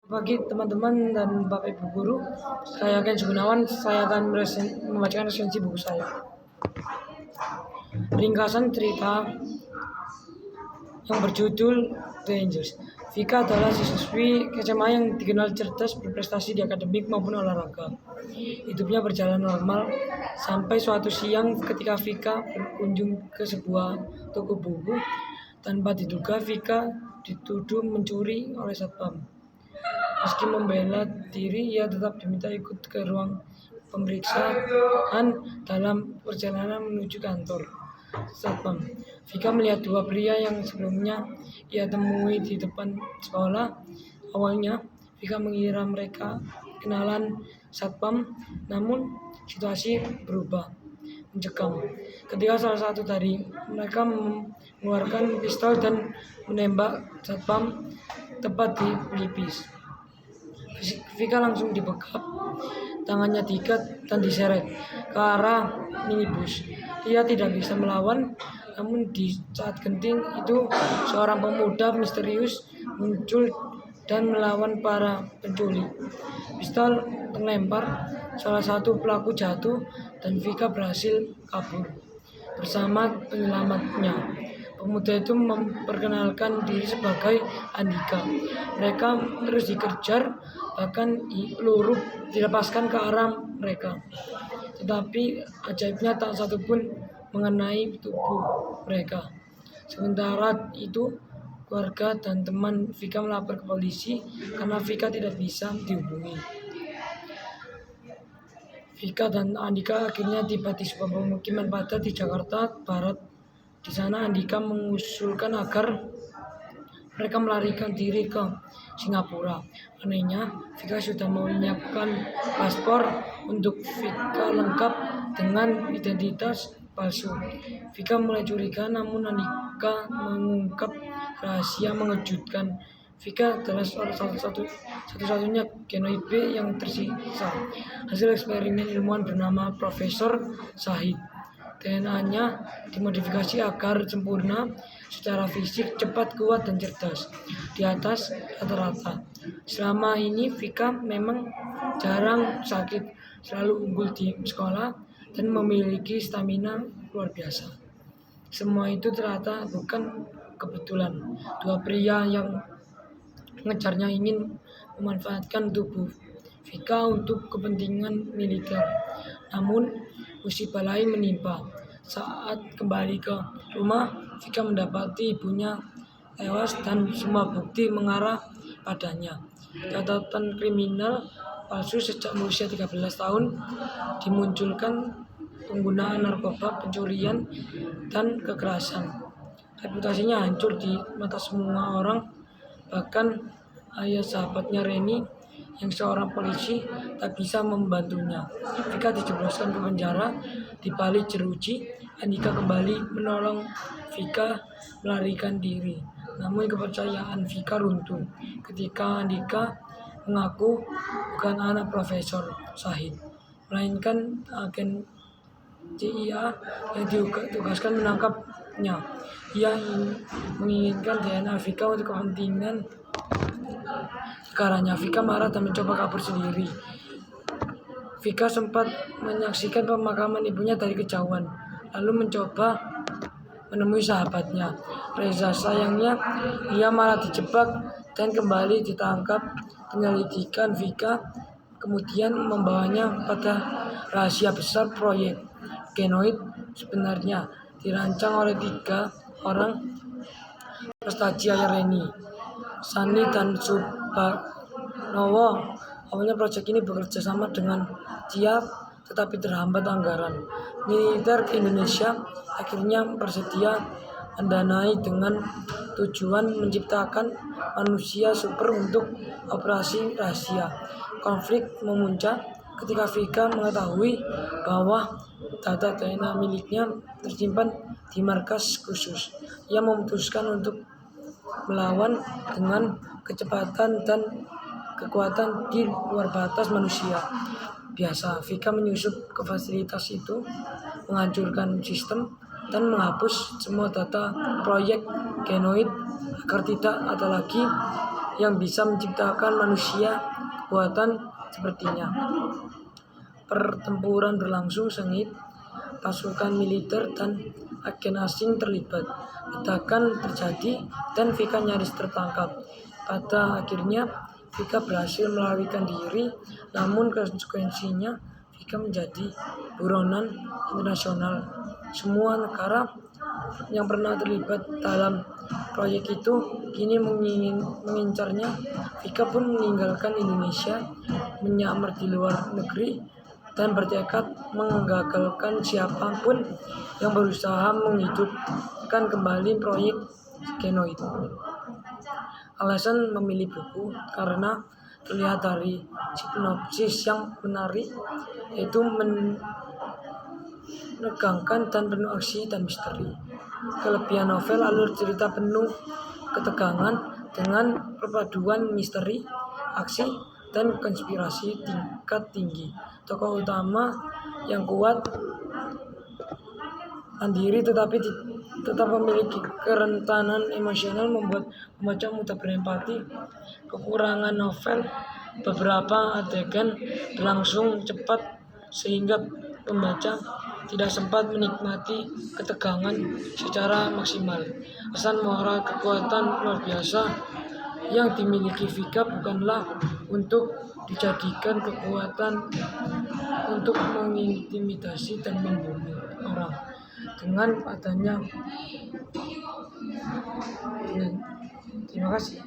Pagi teman-teman dan Bapak Ibu guru, saya Ken Gunawan. Saya akan membacakan resensi buku saya. Ringkasan cerita yang berjudul The Angels. Vika adalah siswi SMA yang dikenal cerdas, berprestasi di akademik maupun olahraga. Hidupnya berjalan normal sampai suatu siang ketika Vika berkunjung ke sebuah toko buku. Tanpa diduga, Vika dituduh mencuri oleh satpam. Meski membela diri, ia tetap diminta ikut ke ruang pemeriksaan dalam perjalanan menuju kantor satpam. Vika melihat dua pria yang sebelumnya ia temui di depan sekolah. Awalnya, Vika mengira mereka kenalan satpam, namun situasi berubah mencekam ketika salah satu dari mereka mengeluarkan pistol dan menembak satpam tepat di pelipis. Vika langsung dibekap, tangannya diikat dan diseret ke arah minibus. Ia tidak bisa melawan, namun di saat genting itu seorang pemuda misterius muncul dan melawan para penculik. Pistol terlempar, salah satu pelaku jatuh dan Vika berhasil kabur bersama penyelamatnya. Pemuda itu memperkenalkan diri sebagai Andika. Mereka terus dikejar, bahkan peluru dilepaskan ke arah mereka. Tetapi ajaibnya tak satu pun mengenai tubuh mereka. Sementara itu, keluarga dan teman Vika melapor ke polisi karena Vika tidak bisa dihubungi. Vika dan Andika akhirnya tiba di sebuah pemukiman padat di Jakarta Barat. Di sana Andika mengusulkan agar mereka melarikan diri ke Singapura. Anehnya, Vika sudah menyiapkan paspor untuk Vika lengkap dengan identitas palsu. Vika mulai curiga, namun Andika mengungkap rahasia mengejutkan. Vika adalah satu-satunya genoid B yang tersisa. Hasil eksperimen ilmuwan bernama Profesor Shahid. DNA-nya dimodifikasi agar sempurna secara fisik, cepat, kuat, dan cerdas, di atas rata-rata. Selama ini Vika memang jarang sakit, selalu unggul di sekolah, dan memiliki stamina luar biasa. Semua itu ternyata bukan kebetulan. Dua pria yang mengejarnya ingin memanfaatkan tubuh Vika untuk kepentingan militer. Namun, musibah lain menimpa. Saat kembali ke rumah, Vika mendapati ibunya tewas dan semua bukti mengarah padanya. Catatan kriminal palsu sejak berusia 13 tahun dimunculkan, penggunaan narkoba, pencurian, dan kekerasan. Reputasinya hancur di mata semua orang, bahkan ayah sahabatnya Reni yang seorang polisi tak bisa membantunya. Vika dijebloskan ke penjara. Di balik jeruji, Andika kembali menolong Vika melarikan diri. Namun kepercayaan Vika runtuh ketika Andika mengaku bukan anak Profesor Shahid, melainkan agen CIA yang ditugaskan menangkapnya. Ia menginginkan DNA Vika untuk kepentingan negaranya. Vika marah dan mencoba kabur sendiri. Vika sempat menyaksikan pemakaman ibunya dari kejauhan, lalu mencoba menemui sahabatnya Reza. Sayangnya, ia malah dijebak dan kembali ditangkap. Penyelidikan Vika kemudian membawanya pada rahasia besar proyek genoid sebenarnya dirancang oleh 3 orang Prastaja Reni, Sani, dan Subhanowo. Awalnya proyek ini bekerja sama dengan CIA, tetapi terhambat anggaran. Militer Indonesia akhirnya bersedia mendanai dengan tujuan menciptakan manusia super untuk operasi rahasia. Konflik memuncak ketika Vika mengetahui bahwa data DNA miliknya tersimpan di markas khusus. Ia memutuskan untuk melawan dengan kecepatan dan kekuatan di luar batas manusia biasa. Vika menyusup ke fasilitas itu, menghancurkan sistem, dan menghapus semua data proyek genoid agar tidak ada lagi yang bisa menciptakan manusia kekuatan sepertinya. Pertempuran berlangsung sengit, pasukan militer dan agen asing terlibat, ledakan terjadi dan Vika nyaris tertangkap. Pada akhirnya Vika berhasil melarikan diri, namun konsekuensinya Vika menjadi buronan internasional. Semua negara yang pernah terlibat dalam proyek itu kini mengincarnya. Vika pun meninggalkan Indonesia, menyamar di luar negeri, dan bertekad menggagalkan siapapun yang berusaha menghidupkan kembali proyek Genoid. Alasan memilih buku karena terlihat dari sinopsis yang menarik, yaitu menegangkan dan penuh aksi dan misteri. Kelebihan novel, alur cerita penuh ketegangan dengan perpaduan misteri, aksi, dan konspirasi tingkat tinggi. Tokoh utama yang kuat, mandiri tetapi tetap memiliki kerentanan emosional, membuat pembaca mudah berempati. Kekurangan novel, beberapa adegan berlangsung cepat sehingga pembaca tidak sempat menikmati ketegangan secara maksimal. Pesan moral, kekuatan luar biasa yang dimiliki Vika bukanlah untuk dijadikan kekuatan untuk mengintimidasi dan membunuh orang. Terima kasih.